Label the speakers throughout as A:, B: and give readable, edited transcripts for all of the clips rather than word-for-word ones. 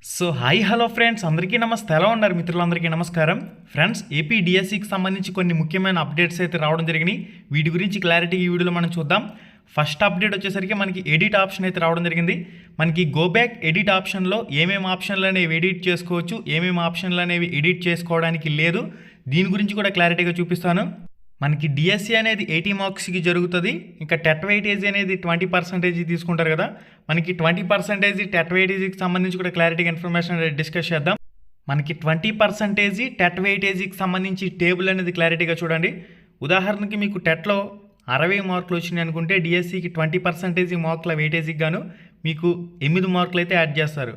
A: So hi hello friends, అందరికీ నమస్తే. ఎలా ఉన్నారు మిత్రులందరికీ నమస్కారం. ఫ్రెండ్స్, ఏపీ డిఎస్సికి సంబంధించి కొన్ని ముఖ్యమైన అప్డేట్స్ అయితే రావడం జరిగినాయి. వీటి గురించి క్లారిటీ ఈ వీడియోలో మనం చూద్దాం. ఫస్ట్ అప్డేట్ వచ్చేసరికి మనకి ఎడిట్ ఆప్షన్ అయితే రావడం జరిగింది. మనకి గో బ్యాక్ ఎడిట్ ఆప్షన్లో ఏమేమి ఆప్షన్లు అనేవి ఎడిట్ చేసుకోవచ్చు, ఏమేమి ఆప్షన్లు అనేవి ఎడిట్ చేసుకోవడానికి లేదు, దీని గురించి కూడా క్లారిటీగా చూపిస్తాను. మనకి డిఎస్సి అనేది 80 మార్క్స్కి జరుగుతుంది. ఇంకా టెట్ వెయిటేజ్ అనేది 20% తీసుకుంటారు కదా. మనకి 20% టెట్ వెయిటేజీకి సంబంధించి కూడా క్లారిటీగా ఇన్ఫర్మేషన్ అనేది డిస్కస్ చేద్దాం. మనకి 20% టెట్ వెయిటేజీకి సంబంధించి టేబుల్ అనేది క్లారిటీగా చూడండి. ఉదాహరణకి మీకు టెట్లో 60 మార్కులు వచ్చినాయి అనుకుంటే డిఎస్సికి 20% మార్కుల వెయిటేజీకి గాను మీకు 8 మార్కులు అయితే యాడ్ చేస్తారు.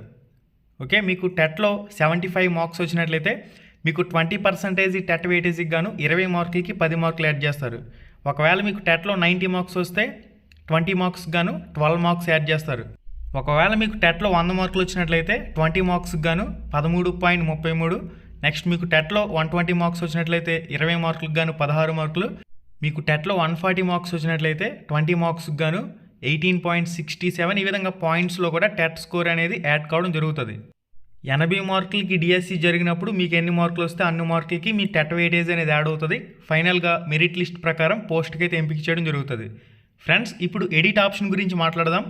A: ఓకే, మీకు టెట్లో 75 మార్క్స్ వచ్చినట్లయితే మీకు 20% టెట్ వెయిటేజీకి గాను 20 మార్కులకి 10 మార్కులు యాడ్ చేస్తారు. ఒకవేళ మీకు టెట్లో 90 మార్క్స్ వస్తే 20 మార్క్స్ గాను 12 మార్క్స్ యాడ్ చేస్తారు. ఒకవేళ మీకు టెట్లో 100 మార్కులు వచ్చినట్లయితే 20 మార్క్స్కి గాను 13.33. నెక్స్ట్ మీకు టెట్లో 120 మార్క్స్ వచ్చినట్లయితే 20 మార్కులకు గాను 16 మార్కులు. మీకు టెట్లో 140 మార్క్స్ వచ్చినట్లయితే 20 మార్క్స్కి గాను 18.67. ఈ విధంగా పాయింట్స్లో కూడా టెట్ స్కోర్ అనేది యాడ్ కావడం జరుగుతుంది. 80 మార్కులకి డిఎస్సి జరిగినప్పుడు మీకు ఎన్ని మార్కులు వస్తే అన్ని మార్కులకి మీ టెట్ వెయిటేజ్ అనేది యాడ్ అవుతుంది. ఫైనల్గా మెరిట్ లిస్ట్ ప్రకారం పోస్ట్కి అయితే ఎంపిక చేయడం జరుగుతుంది. ఫ్రెండ్స్, ఇప్పుడు ఎడిట్ ఆప్షన్ గురించి మాట్లాడదాం.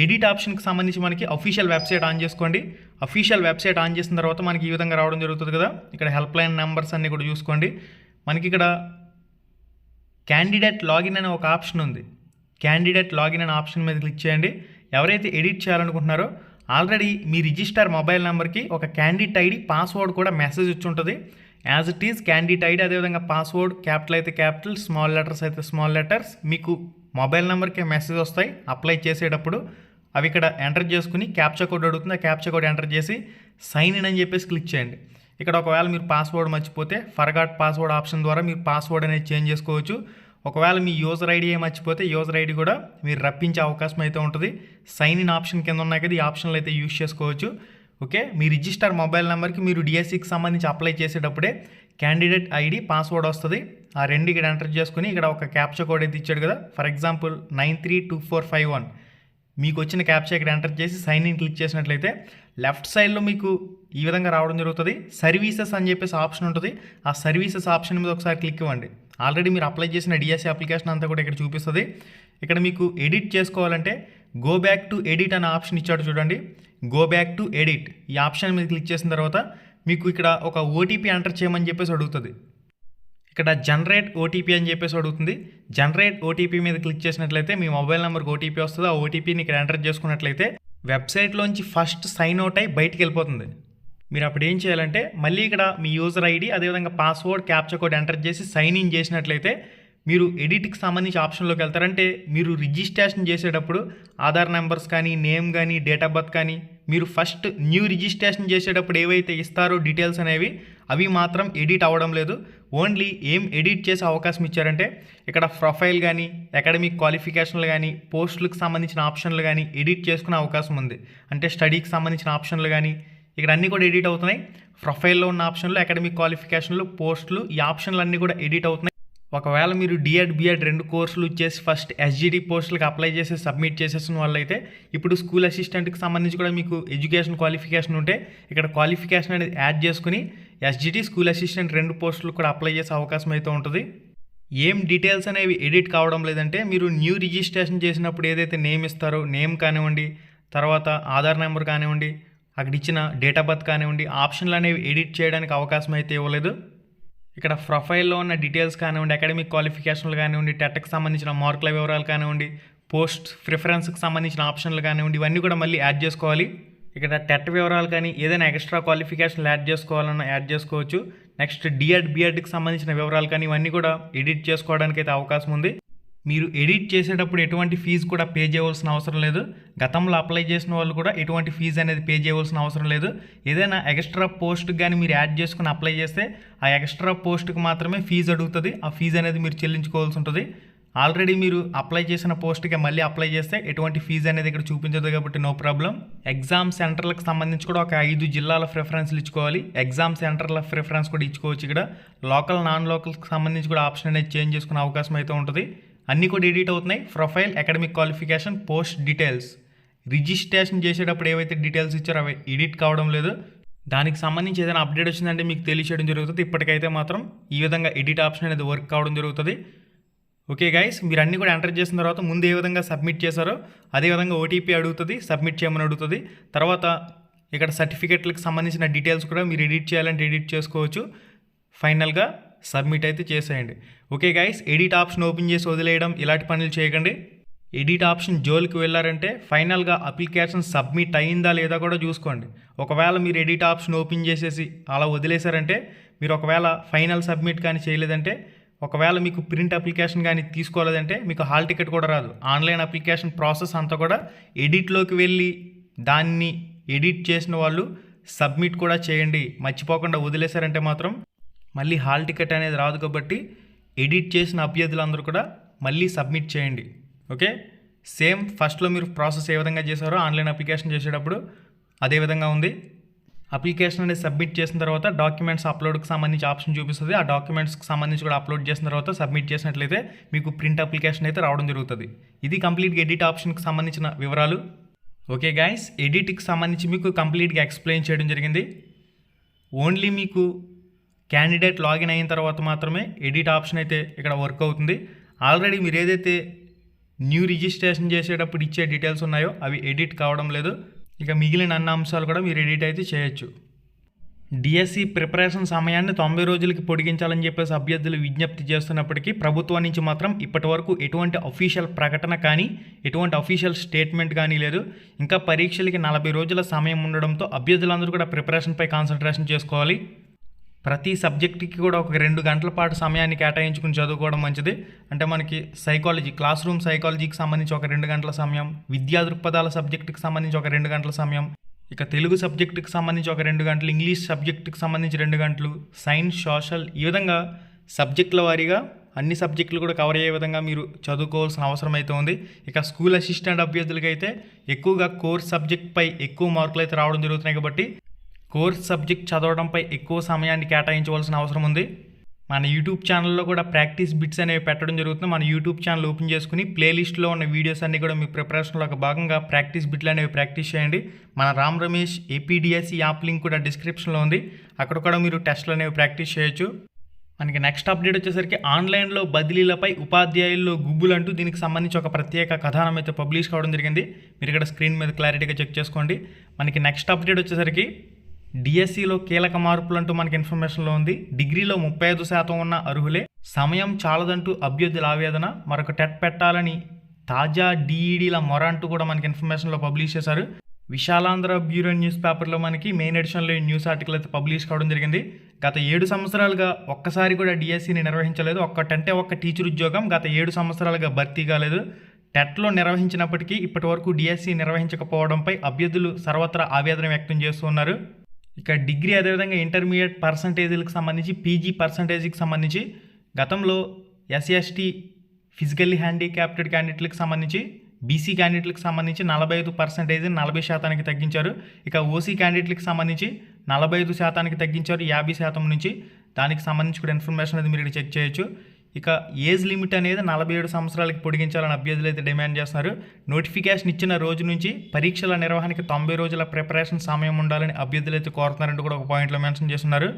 A: ఎడిట్ ఆప్షన్కి సంబంధించి మనకి అఫీషియల్ వెబ్సైట్ ఆన్ చేసుకోండి. అఫీషియల్ వెబ్సైట్ ఆన్ చేసిన తర్వాత మనకి ఈ విధంగా రావడం జరుగుతుంది కదా. ఇక్కడ హెల్ప్ లైన్ నెంబర్స్ అన్నీ కూడా చూసుకోండి. మనకి ఇక్కడ క్యాండిడేట్ లాగిన్ అనే ఒక ఆప్షన్ ఉంది. క్యాండిడేట్ లాగిన్ అనే ఆప్షన్ మీద క్లిక్ చేయండి. ఎవరైతే ఎడిట్ చేయాలనుకుంటున్నారో ఆల్రెడీ మీ రిజిస్టర్ మొబైల్ నెంబర్కి ఒక క్యాండిడేట్ ఐడి, పాస్వర్డ్ కూడా మెసేజ్ వచ్చి ఉంటుంది. As it is candidate ID, అదేవిధంగా పాస్వర్డ్ క్యాపిటల్ అయితే క్యాపిటల్, స్మాల్ లెటర్స్ అయితే స్మాల్ లెటర్స్ మీకు మొబైల్ నెంబర్కి మెసేజ్ వస్తాయి. అప్లై చేసేటప్పుడు అవి ఇక్కడ ఎంటర్ చేసుకుని క్యాప్చా కోడ్ అడుగుతుంది. ఆ క్యాప్చా కోడ్ ఎంటర్ చేసి సైన్ ఇన్ అని చెప్పేసి క్లిక్ చేయండి. ఇక్కడ ఒకవేళ మీరు పాస్వర్డ్ మర్చిపోతే ఫర్గాట్ పాస్వర్డ్ ఆప్షన్ ద్వారా మీరు పాస్వర్డ్ అనేది చేంజ్ చేసుకోవచ్చు. ఒకవేళ మీ యూజర్ ఐడి మర్చిపోతే యూజర్ ఐడి కూడా మీరు రప్పించే అవకాశం అయితే ఉంటుంది. సైన్ ఇన్ ఆప్షన్ కింద ఉన్నాయి కదా, ఈ ఆప్షన్లు అయితే యూజ్ చేసుకోవచ్చు. ఓకే, మీ రిజిస్టర్ మొబైల్ నెంబర్కి మీరు డిఎస్సికి సంబంధించి అప్లై చేసేటప్పుడే క్యాండిడేట్ ఐడి, పాస్వర్డ్ వస్తుంది. ఆ రెండు ఇక్కడ ఎంటర్ చేసుకుని ఇక్కడ ఒక క్యాప్చా కోడ్ అయితే ఇచ్చాడు కదా. ఫర్ ఎగ్జాంపుల్ 932451 మీకు వచ్చిన క్యాప్చా ఇక్కడ ఎంటర్ చేసి సైన్ ఇన్ క్లిక్ చేసినట్లయితే లెఫ్ట్ సైడ్లో మీకు ఈ విధంగా రావడం జరుగుతుంది. సర్వీసెస్ అని చెప్పేసి ఆప్షన్ ఉంటుంది. ఆ సర్వీసెస్ ఆప్షన్ మీద ఒకసారి క్లిక్ ఇవ్వండి. ఆల్రెడీ మీరు అప్లై చేసిన డిఎస్సి అప్లికేషన్ అంతా కూడా ఇక్కడ చూపిస్తుంది. ఇక్కడ మీకు ఎడిట్ చేసుకోవాలంటే గో బ్యాక్ టు ఎడిట్ అనే ఆప్షన్ ఇచ్చాడు చూడండి. గో బ్యాక్ టు ఎడిట్ ఈ ఆప్షన్ మీద క్లిక్ చేసిన తర్వాత మీకు ఇక్కడ ఒక ఓటీపీ ఎంటర్ చేయమని చెప్పేసి అడుగుతుంది. ఇక్కడ జనరేట్ ఓటీపీ అని చెప్పేసి అడుగుతుంది. జనరేట్ ఓటీపీ మీద క్లిక్ చేసినట్లయితే మీ మొబైల్ నెంబర్కి ఓటీపీ వస్తుంది. ఆ ఓటీపీని ఇక్కడ ఎంటర్ చేసుకున్నట్లయితే వెబ్సైట్లోంచి ఫస్ట్ సైన్ అవుట్ అయ్యి బయటికి వెళ్ళిపోతుంది. మీరు అప్పుడు ఏం చేయాలంటే మళ్ళీ ఇక్కడ మీ యూజర్ ఐడి, అదేవిధంగా పాస్వర్డ్, క్యాప్చా కోడ్ ఎంటర్ చేసి సైన్ ఇన్ చేసినట్లయితే మీరు ఎడిట్కి సంబంధించి ఆప్షన్లోకి వెళ్తారంటే మీరు రిజిస్ట్రేషన్ చేసేటప్పుడు ఆధార్ నెంబర్స్ కానీ, నేమ్ కానీ, డేట్ ఆఫ్ బర్త్ కానీ మీరు ఫస్ట్ న్యూ రిజిస్ట్రేషన్ చేసేటప్పుడు ఏవైతే ఇస్తారో డీటెయిల్స్ అనేవి అవి మాత్రం ఎడిట్ అవ్వడం లేదు. ఓన్లీ ఏం ఎడిట్ చేసే అవకాశం ఇచ్చారంటే ఇక్కడ ప్రొఫైల్ కానీ, అకాడమిక్ క్వాలిఫికేషన్లు కానీ, పోస్టులకు సంబంధించిన ఆప్షన్లు కానీ ఎడిట్ చేసుకునే అవకాశం ఉంది. అంటే స్టడీకి సంబంధించిన ఆప్షన్లు కానీ ఇక్కడ అన్నీ కూడా ఎడిట్ అవుతున్నాయి. ప్రొఫైల్లో ఉన్న ఆప్షన్లు, అకాడమిక్ క్వాలిఫికేషన్లు, పోస్టులు, ఈ ఆప్షన్లు అన్నీ కూడా ఎడిట్ అవుతున్నాయి. ఒకవేళ మీరు డిఎడ్, బిఎడ్ 2 కోర్సులు ఇచ్చేసి ఫస్ట్ ఎస్జిడి పోస్టులకు అప్లై చేసి సబ్మిట్ చేసేసిన వాళ్ళైతే ఇప్పుడు స్కూల్ అసిస్టెంట్కి సంబంధించి కూడా మీకు ఎడ్యుకేషన్ క్వాలిఫికేషన్ ఉంటే ఇక్కడ క్వాలిఫికేషన్ అనేది యాడ్ చేసుకుని ఎస్జిడి, స్కూల్ అసిస్టెంట్ 2 పోస్టులు కూడా అప్లై చేసే అవకాశం అయితే ఉంటుంది. ఏం డీటెయిల్స్ అనేవి ఎడిట్ కావడం లేదంటే మీరు న్యూ రిజిస్ట్రేషన్ చేసినప్పుడు ఏదైతే నేమ్ ఇస్తారో నేమ్ కానివ్వండి, తర్వాత ఆధార్ నెంబర్ కానివ్వండి, అక్కడ ఇచ్చిన డేట్ ఆఫ్ బర్త్ కానివ్వండి, ఆప్షన్లు అనేవి ఎడిట్ చేయడానికి అవకాశం అయితే ఇవ్వలేదు. ఇక్కడ ప్రొఫైల్లో ఉన్న డీటెయిల్స్ కానివ్వండి, అకాడమిక్ క్వాలిఫికేషన్లు కానివ్వండి, టెట్కి సంబంధించిన మార్కుల వివరాలు కానివ్వండి, పోస్ట్ ప్రిఫరెన్స్కి సంబంధించిన ఆప్షన్లు కానివ్వండి, ఇవన్నీ కూడా మళ్ళీ యాడ్ చేసుకోవాలి. ఇక్కడ టెట్ వివరాలు కానీ ఏదైనా ఎక్స్ట్రా క్వాలిఫికేషన్లు యాడ్ చేసుకోవాలన్నా యాడ్ చేసుకోవచ్చు. నెక్స్ట్ డిఎడ్, బిఎడ్కి సంబంధించిన వివరాలు కానీ ఇవన్నీ కూడా ఎడిట్ చేసుకోవడానికి అయితే అవకాశం ఉంది. మీరు ఎడిట్ చేసేటప్పుడు ఎటువంటి ఫీజు కూడా పే చేయవలసిన అవసరం లేదు. గతంలో అప్లై చేసిన వాళ్ళు కూడా ఎటువంటి ఫీజు అనేది పే చేయవలసిన అవసరం లేదు. ఏదైనా ఎక్స్ట్రా పోస్ట్కి కానీ మీరు యాడ్ చేసుకుని అప్లై చేస్తే ఆ ఎక్స్ట్రా పోస్ట్కి మాత్రమే ఫీజు అడుగుతుంది. ఆ ఫీజు అనేది మీరు చెల్లించుకోవాల్సి ఉంటుంది. ఆల్రెడీ మీరు అప్లై చేసిన పోస్ట్కి మళ్ళీ అప్లై చేస్తే ఎటువంటి ఫీజు అనేది ఇక్కడ చూపించదు కాబట్టి నో ప్రాబ్లం. ఎగ్జామ్ సెంటర్లకు సంబంధించి కూడా ఒక 5 జిల్లాల ప్రిఫరెన్స్లు ఇచ్చుకోవాలి. ఎగ్జామ్ సెంటర్ల ప్రిఫరెన్స్ కూడా ఇచ్చుకోవచ్చు. ఇక్కడ లోకల్, నాన్ లోకల్కి సంబంధించి కూడా ఆప్షన్ అనేది చేంజ్ చేసుకునే అవకాశం అయితే ఉంటుంది. అన్నీ కూడా ఎడిట్ అవుతున్నాయి. Profile, academic qualification, post details registration చేసేటప్పుడు ఏవైతే డీటెయిల్స్ ఇచ్చారో అవి ఎడిట్ కావడం లేదు. దానికి సంబంధించి ఏదైనా అప్డేట్ వచ్చిందంటే మీకు తెలియచేయడం జరుగుతుంది. ఇప్పటికైతే మాత్రం ఈ విధంగా ఎడిట్ ఆప్షన్ అనేది వర్క్ కావడం జరుగుతుంది. ఓకే గైస్, మీరు అన్నీ కూడా ఎంటర్ చేసిన తర్వాత ముందు ఏ విధంగా సబ్మిట్ చేశారో అదే విధంగా ఓటీపీ అడుగుతుంది, సబ్మిట్ చేయమని అడుగుతుంది. తర్వాత ఇక్కడ సర్టిఫికెట్లకు సంబంధించిన డీటెయిల్స్ కూడా మీరు ఎడిట్ చేయాలంటే ఎడిట్ చేసుకోవచ్చు. ఫైనల్గా సబ్మిట్ అయితే చేసేయండి. Okay guys, edit option open చేసి వదిలేయడం ఇలాంటి పనులు చేయకండి. ఎడిట్ ఆప్షన్ జోలికి వెళ్ళారంటే ఫైనల్గా అప్లికేషన్ సబ్మిట్ అయిందా లేదా కూడా చూసుకోండి. ఒకవేళ మీరు ఎడిట్ ఆప్షన్ ఓపెన్ చేసేసి అలా వదిలేశారంటే మీరు ఒకవేళ ఫైనల్ సబ్మిట్ కానీ చేయలేదంటే, ఒకవేళ మీకు ప్రింట్ అప్లికేషన్ కానీ తీసుకోలేదంటే మీకు హాల్ టికెట్ కూడా రాదు. ఆన్లైన్ అప్లికేషన్ ప్రాసెస్ అంతా కూడా ఎడిట్లోకి వెళ్ళి దాన్ని ఎడిట్ చేసిన వాళ్ళు సబ్మిట్ కూడా చేయండి. మర్చిపోకుండా వదిలేశారంటే మాత్రం మళ్ళీ హాల్ టికెట్ అనేది రాదు. కాబట్టి ఎడిట్ చేసిన అభ్యర్థులందరూ కూడా మళ్ళీ సబ్మిట్ చేయండి. ఓకే, సేమ్ ఫస్ట్లో మీరు ప్రాసెస్ ఏ విధంగా చేశారో ఆన్లైన్ అప్లికేషన్ చేసేటప్పుడు అదే విధంగా ఉంది. అప్లికేషన్ అనేది సబ్మిట్ చేసిన తర్వాత డాక్యుమెంట్స్ అప్లోడ్కి సంబంధించి ఆప్షన్ చూపిస్తుంది. ఆ డాక్యుమెంట్స్కి సంబంధించి కూడా అప్లోడ్ చేసిన తర్వాత సబ్మిట్ చేసినట్లయితే మీకు ప్రింట్ అప్లికేషన్ అయితే రావడం జరుగుతుంది. ఇది కంప్లీట్గా ఎడిట్ ఆప్షన్కి సంబంధించిన వివరాలు. ఓకే గైస్, ఎడిట్కి సంబంధించి మీకు కంప్లీట్గా ఎక్స్ప్లెయిన్ చేయడం జరిగింది. ఓన్లీ మీకు క్యాండిడేట్ లాగిన్ అయిన తర్వాత మాత్రమే ఎడిట్ ఆప్షన్ అయితే ఇక్కడ వర్క్ అవుతుంది. ఆల్రెడీ మీరు ఏదైతే న్యూ రిజిస్ట్రేషన్ చేసేటప్పుడు ఇచ్చే డీటెయిల్స్ ఉన్నాయో అవి ఎడిట్ కావడం లేదు. ఇక మిగిలిన అన్ని అంశాలు కూడా మీరు ఎడిట్ అయితే చేయొచ్చు. డిఎస్సి ప్రిపరేషన్ సమయాన్ని 90 రోజులకి పొడిగించాలని చెప్పేసి అభ్యర్థులు విజ్ఞప్తి చేస్తున్నప్పటికీ ప్రభుత్వం నుంచి మాత్రం ఇప్పటి వరకు ఎటువంటి అఫీషియల్ ప్రకటన కానీ ఎటువంటి అఫీషియల్ స్టేట్మెంట్ కానీ లేదు. ఇంకా పరీక్షలకి 40 రోజుల సమయం ఉండడంతో అభ్యర్థులందరూ కూడా ప్రిపరేషన్పై కాన్సన్ట్రేషన్ చేసుకోవాలి. ప్రతి సబ్జెక్టుకి కూడా ఒక 2 గంటల పాటు సమయాన్ని కేటాయించుకుని చదువుకోవడం మంచిది. అంటే మనకి సైకాలజీ, క్లాస్ రూమ్ సైకాలజీకి సంబంధించి ఒక 2 గంటల సమయం, విద్యా దృక్పథాల సబ్జెక్టుకి సంబంధించి ఒక 2 గంటల సమయం, ఇక తెలుగు సబ్జెక్టుకి సంబంధించి ఒక 2 గంటలు, ఇంగ్లీష్ సబ్జెక్టుకి సంబంధించి 2 గంటలు, సైన్స్, సోషల్, ఈ విధంగా సబ్జెక్టుల వారీగా అన్ని సబ్జెక్టులు కూడా కవర్ అయ్యే విధంగా మీరు చదువుకోవాల్సిన అవసరం అయితే ఉంది. ఇక స్కూల్ అసిస్టెంట్ అభ్యర్థులకి అయితే ఎక్కువగా కోర్స్ సబ్జెక్ట్పై ఎక్కువ మార్కులు అయితే రావడం జరుగుతున్నాయి. కాబట్టి కోర్స్ సబ్జెక్ట్ చదవడంపై ఎక్కువ సమయాన్ని కేటాయించవలసిన అవసరం ఉంది. మన యూట్యూబ్ ఛానల్లో కూడా ప్రాక్టీస్ బిట్స్ అనేవి పెట్టడం జరుగుతుంది. మన యూట్యూబ్ ఛానల్ ఓపెన్ చేసుకుని ప్లేలిస్ట్లో ఉన్న వీడియోస్ అన్నీ కూడా మీ ప్రిపరేషన్లో ఒక భాగంగా ప్రాక్టీస్ బిట్లు అనేవి ప్రాక్టీస్ చేయండి. మన Ram Ramesh APDSC app link కూడా డిస్క్రిప్షన్లో ఉంది. అక్కడ కూడా మీరు టెస్ట్లు అనేవి ప్రాక్టీస్ చేయొచ్చు. మనకి నెక్స్ట్ అప్డేట్ వచ్చేసరికి ఆన్లైన్లో బదిలీలపై ఉపాధ్యాయుల్లో గుబ్బులు అంటూ దీనికి సంబంధించి ఒక ప్రత్యేక కథనం అయితే పబ్లిష్ కావడం జరిగింది. మీరు ఇక్కడ స్క్రీన్ మీద క్లారిటీగా చెక్ చేసుకోండి. మనకి నెక్స్ట్ అప్డేట్ వచ్చేసరికి డిఎస్సిలో కీలక మార్పులు అంటూ మనకి ఇన్ఫర్మేషన్లో ఉంది. డిగ్రీలో 35% ఉన్న అర్హులే, సమయం చాలదంటూ అభ్యర్థుల ఆవేదన, మరొక టెట్ పెట్టాలని తాజా డిఈడీల మొర అంటూ కూడా మనకి ఇన్ఫర్మేషన్లో పబ్లిష్ చేశారు. విశాలాంధ్ర బ్యూరో న్యూస్ పేపర్లో మనకి మెయిన్ ఎడిషన్లో ఈ న్యూస్ ఆర్టికల్ అయితే పబ్లిష్ కావడం జరిగింది. గత 7 సంవత్సరాలుగా ఒక్కసారి కూడా డిఎస్సిని నిర్వహించలేదు. ఒక్క టీచర్ ఉద్యోగం గత 7 సంవత్సరాలుగా భర్తీ కాలేదు. టెట్లో నిర్వహించినప్పటికీ ఇప్పటి వరకు డిఎస్సి నిర్వహించకపోవడంపై అభ్యర్థులు సర్వత్రా ఆవేదన వ్యక్తం చేస్తున్నారు. ఇక డిగ్రీ అదేవిధంగా ఇంటర్మీడియట్ పర్సంటేజీలకు సంబంధించి, పీజీ పర్సంటేజీకి సంబంధించి గతంలో ఎస్సీ ఫిజికల్లీ హ్యాండిక్యాప్టెడ్ క్యాండిడేట్లకు సంబంధించి, బీసీ క్యాండిడేట్లకు సంబంధించి 45% 40% తగ్గించారు. ఇక ఓసీ క్యాండిడేట్లకు సంబంధించి 45% తగ్గించారు 50% నుంచి. దానికి సంబంధించి కూడా ఇన్ఫర్మేషన్ అనేది మీరు చెక్ చేయొచ్చు. ఇక ఏజ్ లిమిట్ అనేది 47 సంవత్సరాలకి పొడిగించాలని అభ్యర్థులు అయితే డిమాండ్ చేస్తున్నారు. నోటిఫికేషన్ ఇచ్చిన రోజు నుంచి పరీక్షల నిర్వహణకి 90 రోజుల ప్రిపరేషన్ సమయం ఉండాలని అభ్యర్థులు అయితే కోరుతున్నారంటూ కూడా ఒక పాయింట్లో మెన్షన్ చేస్తున్నారు.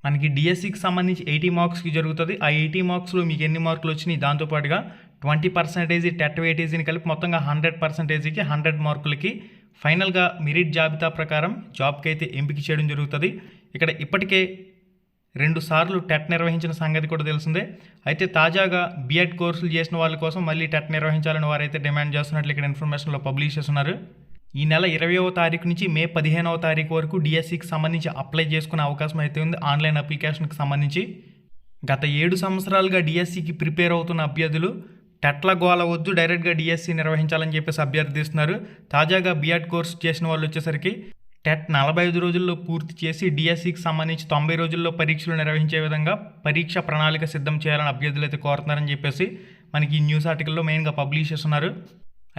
A: మనకి డిఎస్సికి సంబంధించి 80 మార్క్స్కి జరుగుతుంది. ఆ 80 మార్క్స్లో మీకు ఎన్ని మార్కులు వచ్చినాయి, దాంతోపాటుగా 20% టెట్ వెయిటేజీని కలిపి మొత్తంగా 100%కి 100 మార్కులకి ఫైనల్గా మెరిట్ జాబితా ప్రకారం జాబ్కి అయితే ఎంపిక చేయడం జరుగుతుంది. ఇక్కడ ఇప్పటికే 2 సార్లు టెట్ నిర్వహించిన సంగతి కూడా తెలిసిందే. అయితే తాజాగా బీఎడ్ కోర్సులు చేసిన వాళ్ళ కోసం మళ్ళీ టెట్ నిర్వహించాలని వారైతే డిమాండ్ చేస్తున్నట్లు ఇక్కడ ఇన్ఫర్మేషన్లో పబ్లిష్ చేస్తున్నారు. ఈ నెల 20వ తారీఖు నుంచి మే 15వ తారీఖు వరకు డిఎస్సికి సంబంధించి అప్లై చేసుకునే అవకాశం అయితే ఉంది. ఆన్లైన్ అప్లికేషన్కి సంబంధించి గత 7 సంవత్సరాలుగా డిఎస్సికి ప్రిపేర్ అవుతున్న అభ్యర్థులు టెట్ల గోల వద్దు, డైరెక్ట్గా డిఎస్సి నిర్వహించాలని చెప్పేసి అభ్యర్థిస్తున్నారు. తాజాగా బీఎడ్ కోర్సు చేసిన వాళ్ళు వచ్చేసరికి టెట్ 45 రోజుల్లో పూర్తి చేసి డిఎస్సికి సంబంధించి 90 రోజుల్లో పరీక్షలు నిర్వహించే విధంగా పరీక్ష ప్రణాళిక సిద్ధం చేయాలని అభ్యర్థులు అయితే కోరుతున్నారని చెప్పేసి మనకి ఈ న్యూస్ ఆర్టికల్లో మెయిన్గా పబ్లిష్ చేస్తున్నారు.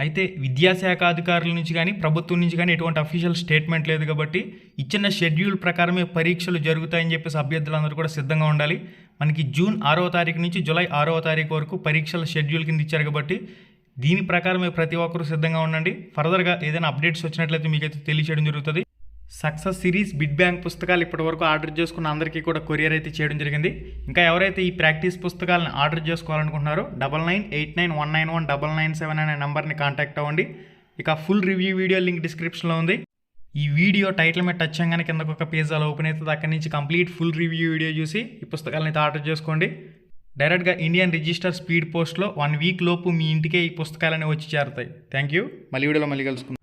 A: అయితే విద్యాశాఖ అధికారుల నుంచి కానీ ప్రభుత్వం నుంచి కానీ ఎటువంటి అఫీషియల్ స్టేట్మెంట్ లేదు. కాబట్టి ఇచ్చిన షెడ్యూల్ ప్రకారమే పరీక్షలు జరుగుతాయని చెప్పేసి అభ్యర్థులందరూ కూడా సిద్ధంగా ఉండాలి. మనకి జూన్ 6వ తారీఖు నుంచి జూలై 6వ తారీఖు వరకు పరీక్షల షెడ్యూల్ కింద ఇచ్చారు. కాబట్టి దీని ప్రకారమే ప్రతి ఒక్కరూ సిద్ధంగా ఉండండి. ఫర్దర్గా ఏదైనా అప్డేట్స్ వచ్చినట్లయితే మీకైతే తెలియచేయడం జరుగుతుంది. సక్సెస్ సిరీస్ బిడ్ బ్యాంక్ పుస్తకాలు ఇప్పటివరకు ఆర్డర్ చేసుకున్న అందరికీ కూడా కొరియర్ అయితే చేయడం జరిగింది. ఇంకా ఎవరైతే ఈ ప్రాక్టీస్ పుస్తకాలను ఆర్డర్ చేసుకోవాలనుకుంటున్నారో 9989919997 అనే నెంబర్ని కాంటాక్ట్ అవ్వండి. ఇక ఫుల్ రివ్యూ వీడియో లింక్ డిస్క్రిప్షన్లో ఉంది. ఈ వీడియో టైటిల్ మీద టచ్ చేయగానే కిందకు ఒక పేజ్ అలా ఓపెన్ అవుతుంది. అక్కడి నుంచి కంప్లీట్ ఫుల్ రివ్యూ వీడియో చూసి ఈ పుస్తకాలను అయితే ఆర్డర్ చేసుకోండి. డైరెక్ట్గా ఇండియన్ రిజిస్టర్ స్పీడ్ పోస్ట్లో 1 వీక్ లోపు మీ ఇంటికే ఈ పుస్తకాలనే వచ్చి చేరుతాయి. Thank you. మళ్ళీ వీడియోలో మళ్ళీ కలుసుకుందాం.